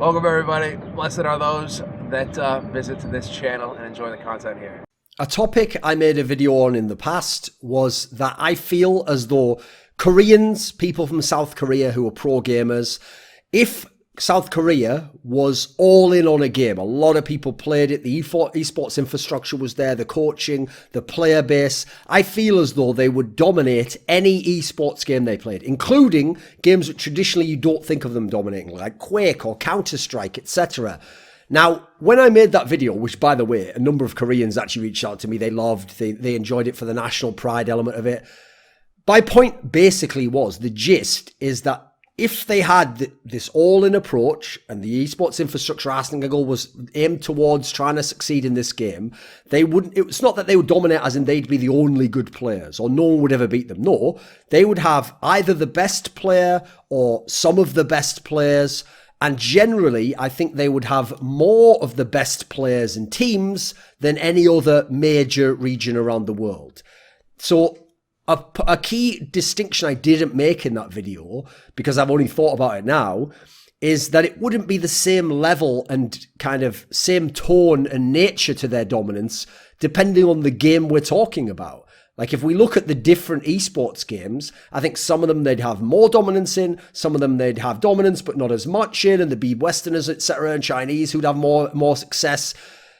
Welcome everybody. Blessed are those that visit this channel and enjoy the content here. A topic I made a video on in the past was that I feel as though Koreans, people from South Korea who are pro gamers, if South Korea was all in on a game, a lot of people played it, the esports infrastructure was there, the coaching, the player base, I feel as though they would dominate any esports game they played, including games that traditionally you don't think of them dominating, like Quake or Counter-Strike, etc. Now, when I made that video, which by the way, a number of Koreans actually reached out to me, they loved, they enjoyed it for the national pride element of it. My point basically was, the gist is that if they had this all-in approach and the esports infrastructure Arsenal was aimed towards trying to succeed in this game, they wouldn't, it's not that they would dominate as in they'd be the only good players or no one would ever beat them. No, they would have either the best player or some of the best players. And generally, I think they would have more of the best players and teams than any other major region around the world. So a key distinction I didn't make in that video, because I've only thought about it now, is that it wouldn't be the same level and kind of same tone and nature to their dominance, depending on the game we're talking about. Like if we look at the different esports games, I think some of them they'd have more dominance in, some of them they'd have dominance but not as much in, and there'd be Westerners, etc., and Chinese who'd have more success.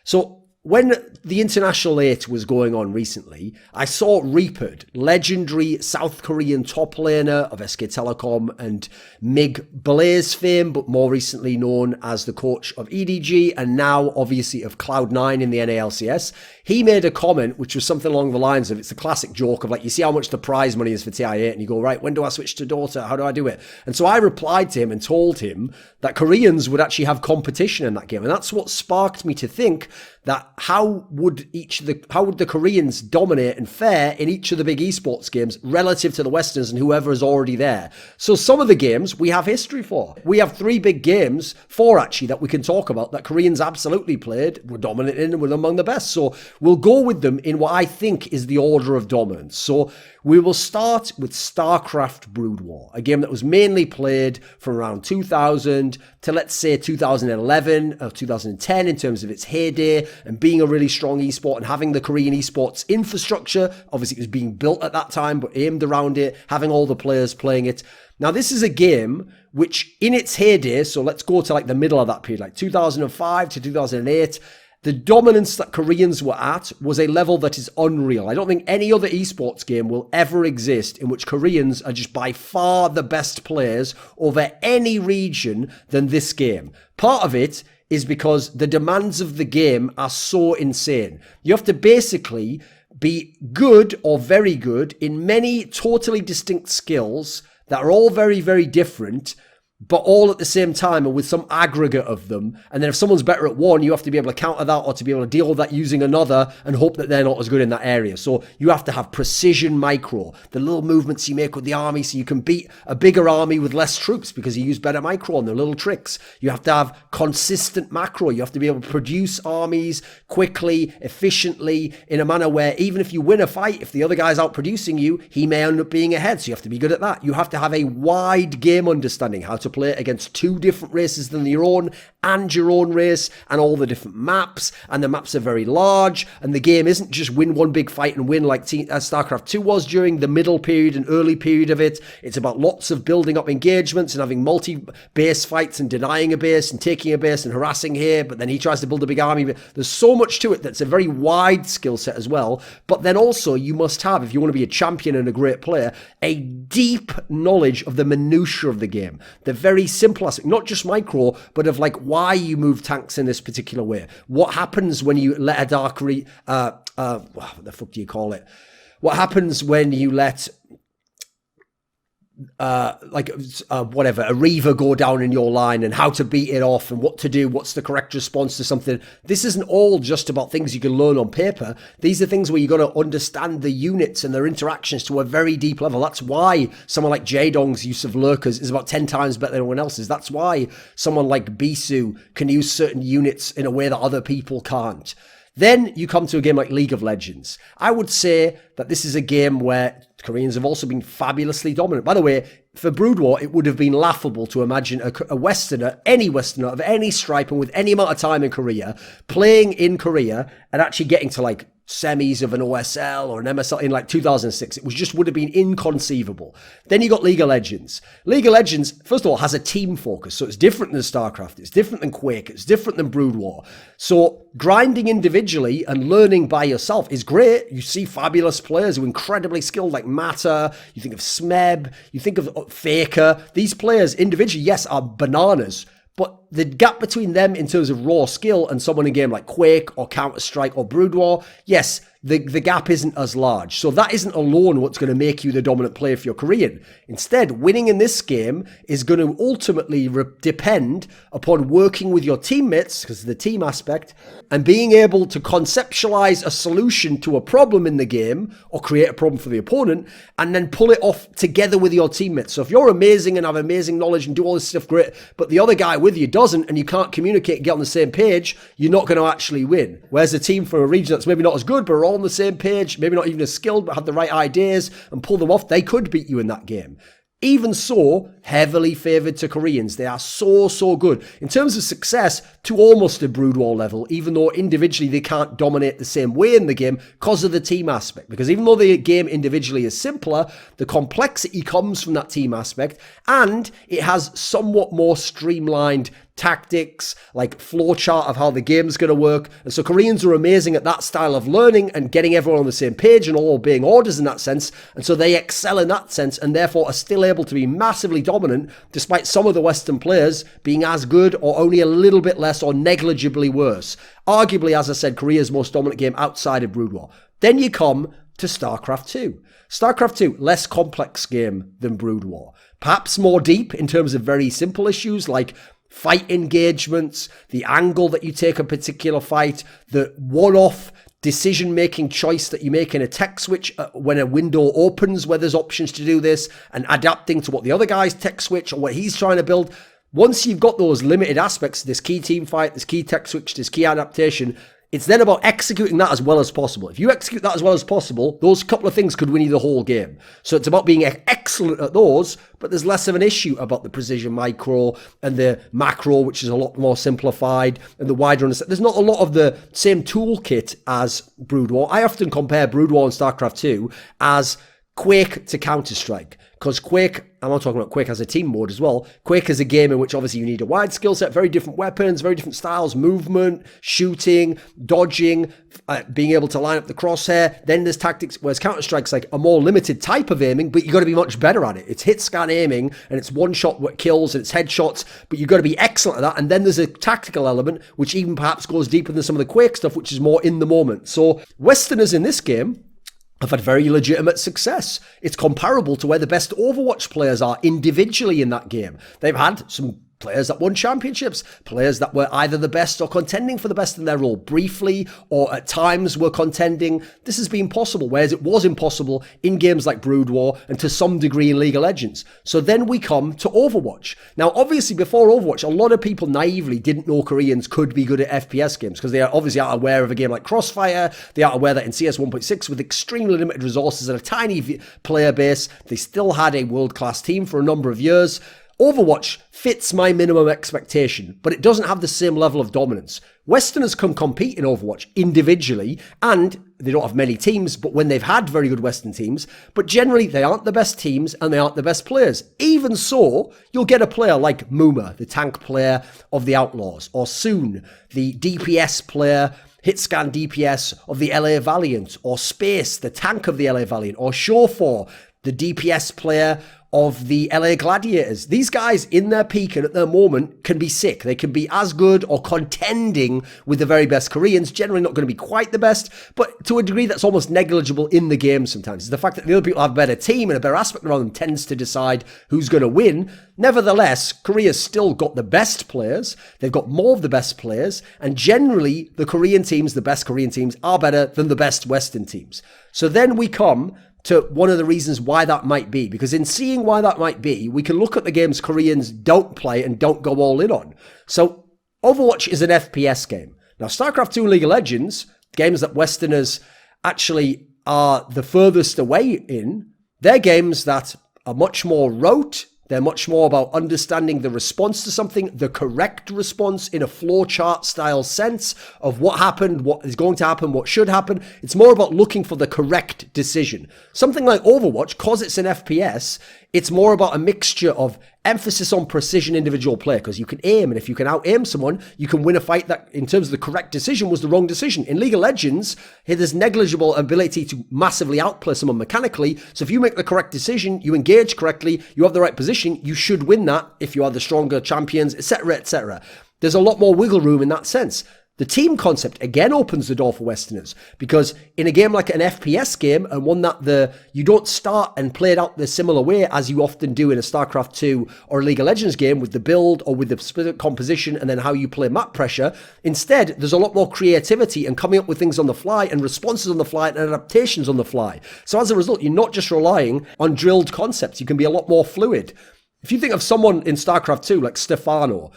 So when the International 8 was going on recently, I saw Reapered, legendary South Korean top laner of SK Telecom and MiG Blaze fame, but more recently known as the coach of EDG and now obviously of Cloud9 in the NALCS. He made a comment which was something along the lines of, it's a classic joke of like, you see how much the prize money is for TI8 and you go, right, when do I switch to Dota? How do I do it? And so I replied to him and told him that Koreans would actually have competition in that game. And that's what sparked me to think that how would the Koreans dominate and fare in each of the big esports games relative to the Westerns and whoever is already there. So some of the games we have history for. We have 3 big games, 4 actually, that we can talk about that Koreans absolutely played, were dominant in and were among the best. So we'll go with them in what I think is the order of dominance. So we will start with Starcraft Brood War, a game that was mainly played from around 2000 to, let's say, 2011 or 2010 in terms of its heyday and being a really strong esport and having the Korean esports infrastructure. Obviously, it was being built at that time, but aimed around it, having all the players playing it. Now, this is a game which in its heyday, so let's go to like the middle of that period, like 2005 to 2008, the dominance that Koreans were at was a level that is unreal. I don't think any other esports game will ever exist in which Koreans are just by far the best players over any region than this game. Part of it is because the demands of the game are so insane. You have to basically be good or very good in many totally distinct skills that are all very, very different, but all at the same time or with some aggregate of them. And then if someone's better at one, you have to be able to counter that or to be able to deal with that using another and hope that they're not as good in that area. So you have to have precision micro, the little movements you make with the army so you can beat a bigger army with less troops because you use better micro and the little tricks. You have to have consistent macro. You have to be able to produce armies quickly, efficiently, in a manner where even if you win a fight, if the other guy's out producing you, he may end up being ahead. So you have to be good at that. You have to have a wide game understanding, how to play against 2 different races than your own and your own race and all the different maps, and the maps are very large, and the game isn't just win one big fight and win like StarCraft 2 was during the middle period and early period of it. It's about lots of building up engagements and having multi-base fights and denying a base and taking a base and harassing here, but then he tries to build a big army. There's so much to it that's a very wide skill set as well. But then also you must have, if you want to be a champion and a great player, a deep knowledge of the minutiae of the game, the very simple aspect, not just micro, but of like why you move tanks in this particular way. What happens when you let a dark what the fuck do you call it? What happens when you let a Reaver go down in your line and how to beat it off and what to do, what's the correct response to something. This isn't all just about things you can learn on paper. These are things where you got to understand the units and their interactions to a very deep level. That's why someone like Jaedong's use of lurkers is about 10 times better than anyone else's. That's why someone like Bisu can use certain units in a way that other people can't. Then you come to a game like League of Legends. I would say that this is a game where Koreans have also been fabulously dominant. By the way, for Brood War, it would have been laughable to imagine a Westerner, any Westerner of any stripe and with any amount of time in Korea, playing in Korea and actually getting to like semis of an OSL or an MSL in like 2006. It just would have been inconceivable. Then you got League of Legends. League of Legends, first of all, has a team focus. So it's different than StarCraft. It's different than Quake. It's different than Brood War. So grinding individually and learning by yourself is great. You see fabulous players who are incredibly skilled like Matter. You think of Smeb. You think of Faker. These players individually, yes, are bananas. But the gap between them in terms of raw skill and someone in a game like Quake or Counter-Strike or Brood War, yes, the gap isn't as large. So that isn't alone what's going to make you the dominant player for your Korean. Instead, winning in this game is going to ultimately depend upon working with your teammates, because of the team aspect, and being able to conceptualize a solution to a problem in the game or create a problem for the opponent and then pull it off together with your teammates. So if you're amazing and have amazing knowledge and do all this stuff great, but the other guy with you doesn't and you can't communicate and get on the same page, you're not going to actually win. Whereas a team from a region that's maybe not as good, but are all on the same page, maybe not even as skilled, but have the right ideas and pull them off, they could beat you in that game. Even so, heavily favoured to Koreans. They are so good. In terms of success, to almost a Brood War level, even though individually they can't dominate the same way in the game because of the team aspect. Because even though the game individually is simpler, the complexity comes from that team aspect, and it has somewhat more streamlined tactics, like flowchart of how the game's going to work. And so Koreans are amazing at that style of learning and getting everyone on the same page and all obeying orders in that sense. And so they excel in that sense and therefore are still able to be massively dominant despite some of the Western players being as good or only a little bit less or negligibly worse. Arguably, as I said, Korea's most dominant game outside of Brood War. Then you come to StarCraft 2. StarCraft 2, less complex game than Brood War. Perhaps more deep in terms of very simple issues like fight engagements, the angle that you take a particular fight, the one-off decision-making choice that you make in a tech switch when a window opens where there's options to do this, and adapting to what the other guy's tech switch or what he's trying to build. Once you've got those limited aspects, this key team fight, this key tech switch, this key adaptation, it's then about executing that as well as possible. If you execute that as well as possible, those couple of things could win you the whole game. So it's about being excellent at those, but there's less of an issue about the precision micro and the macro, which is a lot more simplified, and the wider understanding. There's not a lot of the same toolkit as Brood War. I often compare Brood War and StarCraft 2 as Quake to Counter-Strike, because Quake, I'm not talking about Quake as a team mode as well. Quake is a game in which obviously you need a wide skill set, very different weapons, very different styles, movement, shooting, dodging, being able to line up the crosshair. Then there's tactics, whereas Counter-Strike's like a more limited type of aiming, but you've got to be much better at it. It's hit scan aiming, and it's one shot what kills, and it's headshots, but you've got to be excellent at that. And then there's a tactical element, which even perhaps goes deeper than some of the Quake stuff, which is more in the moment. So Westerners in this game have had very legitimate success. It's comparable to where the best Overwatch players are individually in that game. They've had some players that won championships, players that were either the best or contending for the best in their role briefly, or at times were contending. This has been possible, whereas it was impossible in games like Brood War and to some degree in League of Legends. So then we come to Overwatch. Now, obviously before Overwatch, a lot of people naively didn't know Koreans could be good at FPS games because they are obviously aren't aware of a game like Crossfire. They aren't aware that in CS 1.6 with extremely limited resources and a tiny player base, they still had a world-class team for a number of years. Overwatch fits my minimum expectation, but it doesn't have the same level of dominance. Westerners can compete in Overwatch individually, and they don't have many teams, but when they've had very good Western teams, but generally they aren't the best teams and they aren't the best players. Even so, you'll get a player like Muma, the tank player of the Outlaws, or Soon, the DPS player, hitscan DPS of the LA Valiant, or Space, the tank of the LA Valiant, or Shorefor, the DPS player of the LA Gladiators. These guys in their peak and at their moment can be sick. They can be as good or contending with the very best Koreans, generally not going to be quite the best, but to a degree that's almost negligible in the game sometimes. It's the fact that the other people have a better team and a better aspect around them tends to decide who's going to win. Nevertheless, Korea's still got the best players. They've got more of the best players, and generally the Korean teams, the best Korean teams, are better than the best Western teams. So then we come to one of the reasons why that might be. Because in seeing why that might be, we can look at the games Koreans don't play and don't go all in on. So Overwatch is an FPS game. Now, StarCraft 2 and League of Legends, games that Westerners actually are the furthest away in, they're games that are much more rote. They're much more about understanding the response to something, the correct response in a flowchart style sense of what happened, what is going to happen, what should happen. It's more about looking for the correct decision. Something like Overwatch, because it's an FPS, it's more about a mixture of emphasis on precision individual play, because you can aim, and if you can out-aim someone, you can win a fight that, in terms of the correct decision, was the wrong decision. In League of Legends, there's negligible ability to massively outplay someone mechanically, so if you make the correct decision, you engage correctly, you have the right position, you should win that if you are the stronger champions, etc., etc. There's a lot more wiggle room in that sense. The team concept again opens the door for Westerners, because in a game like an FPS game, and one that you don't start and play it out the similar way as you often do in a StarCraft 2 or a League of Legends game with the build or with the specific composition and then how you play map pressure. Instead, there's a lot more creativity and coming up with things on the fly and responses on the fly and adaptations on the fly. So as a result, you're not just relying on drilled concepts. You can be a lot more fluid. If you think of someone in StarCraft 2 like Stefano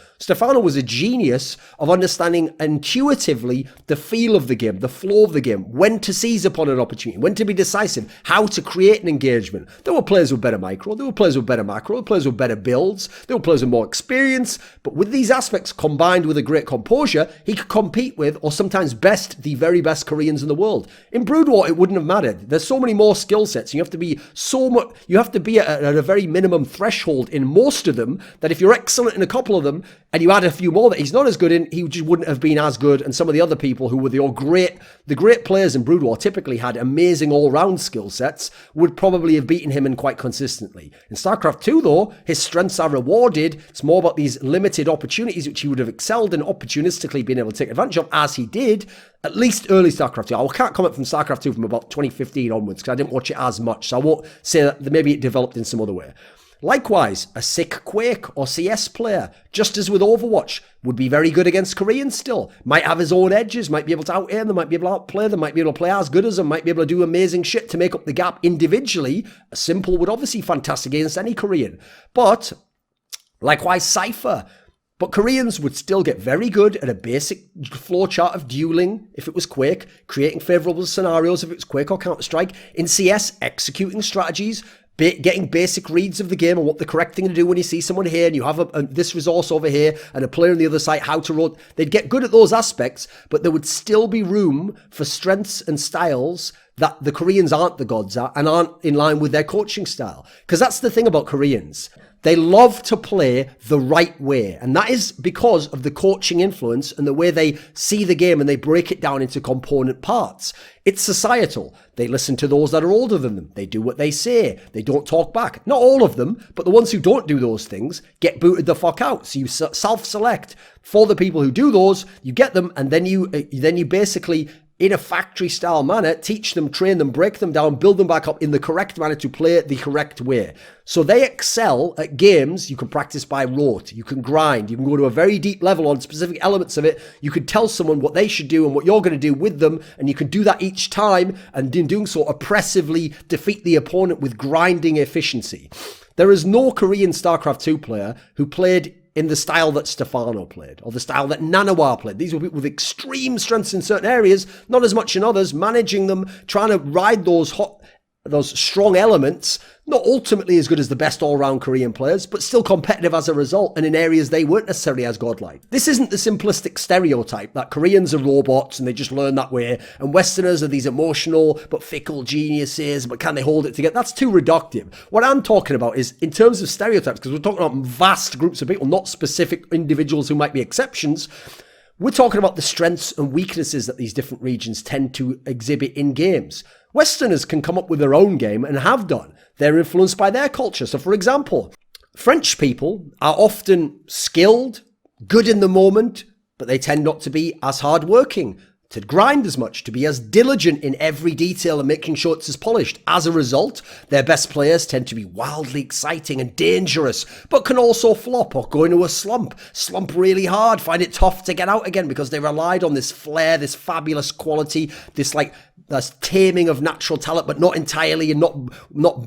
was a genius of understanding intuitively the feel of the game, the flow of the game, when to seize upon an opportunity, when to be decisive, how to create an engagement. There were players with better micro, there were players with better macro, there were players with better builds, there were players with more experience, but with these aspects combined with a great composure, he could compete with, or sometimes best, the very best Koreans in the world. In Brood War, it wouldn't have mattered. There's so many more skill sets, and you have to be at a very minimum threshold in most of them, that if you're excellent in a couple of them and you add a few more that he's not as good in, he just wouldn't have been as good. And some of the other people who were the great players in Brood War typically had amazing all-round skill sets, would probably have beaten him in quite consistently. In StarCraft 2 though, his strengths are rewarded. It's more about these limited opportunities which he would have excelled in, opportunistically being able to take advantage of, as he did at least early StarCraft 2. I can't comment from StarCraft 2 from about 2015 onwards because I didn't watch it as much, so I won't say that maybe it developed in some other way. Likewise, a sick Quake or CS player, just as with Overwatch, would be very good against Koreans still. Might have his own edges, might be able to out-aim them, might be able to outplay them, might be able to play as good as them, might be able to do amazing shit to make up the gap individually. A Simple would obviously be fantastic against any Korean. But, likewise, Cypher. But Koreans would still get very good at a basic flowchart of dueling if it was Quake, creating favourable scenarios if it was Quake or Counter-Strike. In CS, executing strategies, getting basic reads of the game and what the correct thing to do when you see someone here and you have this resource over here and a player on the other side, how to roll. They'd get good at those aspects, but there would still be room for strengths and styles that the Koreans aren't the gods at and aren't in line with their coaching style. Because that's the thing about Koreans. They love to play the right way. And that is because of the coaching influence and the way they see the game and they break it down into component parts. It's societal. They listen to those that are older than them. They do what they say. They don't talk back. Not all of them, but the ones who don't do those things get booted the fuck out. So you self-select for the people who do those, you get them, and then you basically, in a factory style manner, teach them, train them, break them down, build them back up in the correct manner to play it the correct way. So they excel at games you can practice by rote, you can grind, you can go to a very deep level on specific elements of it, you can tell someone what they should do and what you're going to do with them, and you can do that each time, and in doing so oppressively defeat the opponent with grinding efficiency. There is no Korean StarCraft 2 player who played in the style that Stefano played, or the style that Nanowar played. These were people with extreme strengths in certain areas, not as much in others, managing them, trying to ride those strong elements, not ultimately as good as the best all-round Korean players, but still competitive as a result, and in areas they weren't necessarily as godlike. This isn't the simplistic stereotype that Koreans are robots and they just learn that way, and Westerners are these emotional but fickle geniuses, but can they hold it together? That's too reductive. What I'm talking about is, in terms of stereotypes, because we're talking about vast groups of people, not specific individuals who might be exceptions, we're talking about the strengths and weaknesses that these different regions tend to exhibit in games. Westerners can come up with their own game and have done. They're influenced by their culture. So, for example, French people are often skilled, good in the moment, but they tend not to be as hardworking, to grind as much, to be as diligent in every detail and making sure it's as polished. As a result, their best players tend to be wildly exciting and dangerous, but can also flop or go into a slump really hard, find it tough to get out again because they relied on this flair, this fabulous quality, this taming of natural talent, but not entirely, and not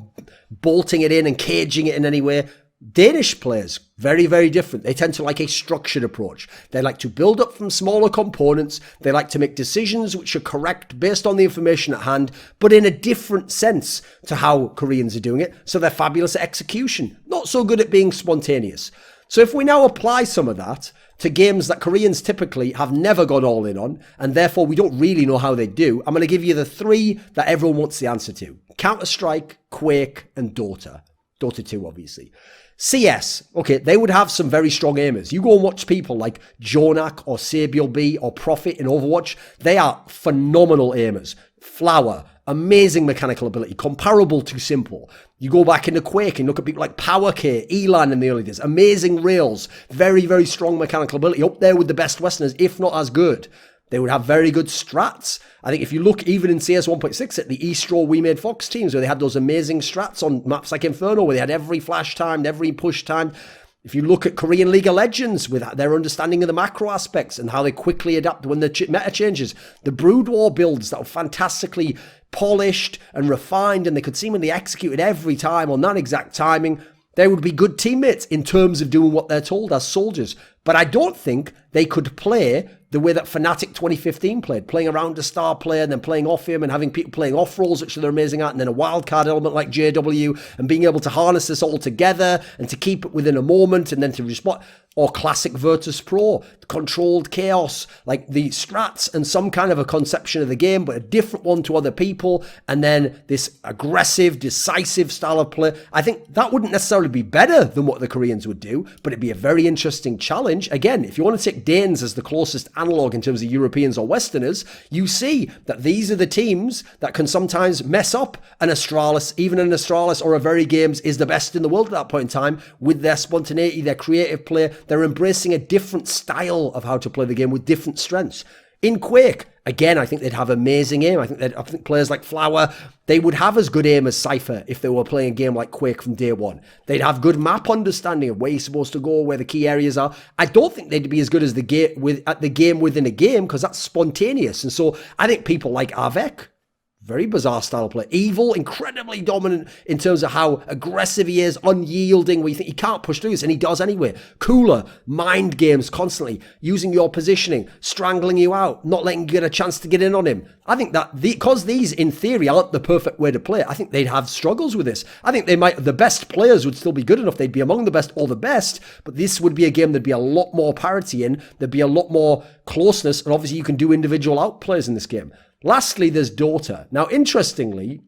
bolting it in and caging it in any way. Danish players, very, very different. They tend to like a structured approach. They like to build up from smaller components. They like to make decisions which are correct based on the information at hand, but in a different sense to how Koreans are doing it. So they're fabulous at execution, not so good at being spontaneous. So if we now apply some of that to games that Koreans typically have never gone all in on, and therefore we don't really know how they do, I'm going to give you the three that everyone wants the answer to. Counter-Strike, Quake, and Dota. Dota 2, obviously. CS, okay, they would have some very strong aimers. You go and watch people like Jonak or Sabiel B or Prophet in Overwatch. They are phenomenal aimers. Flower, amazing mechanical ability, comparable to Simple. You go back into Quake and look at people like PowerK, Elan in the early days. Amazing rails, very, very strong mechanical ability. Up there with the best Westerners, if not as good. They would have very good strats. I think if you look even in CS 1.6 at the Eastro We Made Fox teams where they had those amazing strats on maps like Inferno where they had every flash timed, every push timed. If you look at Korean League of Legends with their understanding of the macro aspects and how they quickly adapt when the meta changes. The Brood War builds that were fantastically polished and refined and they could see when they executed every time on that exact timing. They would be good teammates in terms of doing what they're told as soldiers. But I don't think they could play the way that Fnatic 2015 played, playing around a star player and then playing off him and having people playing off roles, which they're amazing at, and then a wildcard element like JW and being able to harness this all together and to keep it within a moment and then to respond. Or classic Virtus Pro, controlled chaos, like the strats and some kind of a conception of the game, but a different one to other people. And then this aggressive, decisive style of play. I think that wouldn't necessarily be better than what the Koreans would do, but it'd be a very interesting challenge. Again, if you want to take Danes as the closest analog in terms of Europeans or Westerners, you see that these are the teams that can sometimes mess up an Astralis. Even an Astralis or a Very Games is the best in the world at that point in time with their spontaneity, their creative play. They're embracing a different style of how to play the game with different strengths. In Quake, again, I think they'd have amazing aim. I think players like Flower, they would have as good aim as Cypher if they were playing a game like Quake from day one. They'd have good map understanding of where you're supposed to go, where the key areas are. I don't think they'd be as good as at the game within a game because that's spontaneous. And so I think people like Avec, very bizarre style of play. Evil, incredibly dominant in terms of how aggressive he is, unyielding, where you think he can't push through this, and he does anyway. Cooler, mind games constantly, using your positioning, strangling you out, not letting you get a chance to get in on him. I think that because these, in theory, aren't the perfect way to play, I think they'd have struggles with this. I think the best players would still be good enough. They'd be among the best or the best, but this would be a game there'd be a lot more parity in. There'd be a lot more closeness, and obviously you can do individual outplays in this game. Lastly, there's Dota. Now, interestingly,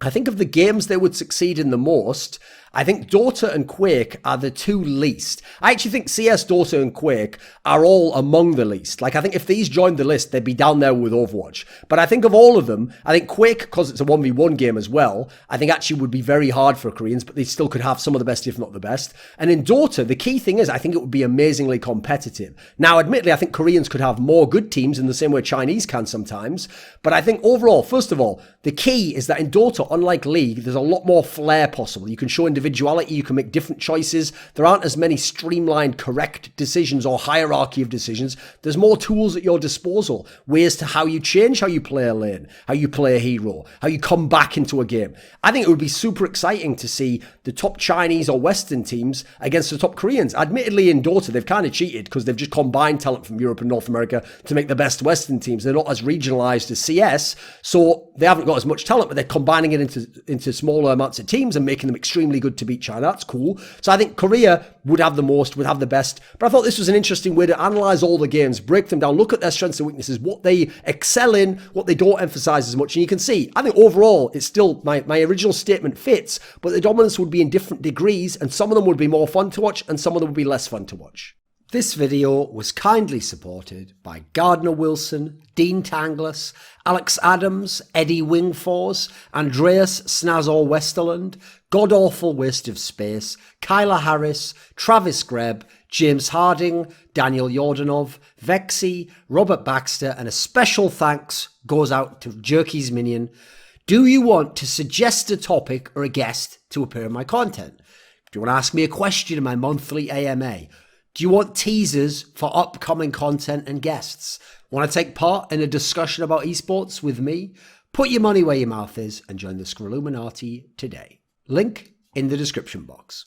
I think of the games they would succeed in the most, I think Dota and Quake are the two least. I actually think CS, Dota, and Quake are all among the least. Like, I think if these joined the list, they'd be down there with Overwatch. But I think of all of them, I think Quake, because it's a 1v1 game as well, I think actually would be very hard for Koreans, but they still could have some of the best, if not the best. And in Dota, the key thing is, I think it would be amazingly competitive. Now, admittedly, I think Koreans could have more good teams in the same way Chinese can sometimes. But I think overall, first of all, the key is that in Dota, unlike League, there's a lot more flair possible. You can show individuality, you can make different choices. There aren't as many streamlined correct decisions or hierarchy of decisions. There's more tools at your disposal, ways to how you change how you play a lane, how you play a hero, how you come back into a game. I think it would be super exciting to see the top Chinese or Western teams against the top Koreans. Admittedly, in Dota, they've kind of cheated because they've just combined talent from Europe and North America to make the best Western teams. They're not as regionalized as CS, so they haven't got as much talent, but they're combining it into smaller amounts of teams and making them extremely good to beat China. That's cool. So I think Korea would have the most, would have the best. But I thought this was an interesting way to analyze all the games, break them down, look at their strengths and weaknesses, what they excel in, what they don't emphasize as much. And you can see, I think overall, it's still, my original statement fits, but the dominance would be in different degrees, and some of them would be more fun to watch, and some of them would be less fun to watch. This video was kindly supported by Gardner Wilson, Dean Tanglis, Alex Adams, Eddie Wingfors, Andreas Snazore Westerlund, godawfulwasteofspace, Kyla Harris, Travis Greb, James Harding, Daniel Yordanov, VeXii, Robert Baxter, and a special thanks goes out to Jerky's Minion. Do you want to suggest a topic or a guest to appear in my content? Do you want to ask me a question in my monthly AMA? Do you want teasers for upcoming content and guests? Want to take part in a discussion about esports with me? Put your money where your mouth is and join the Scrilluminati today. Link in the description box.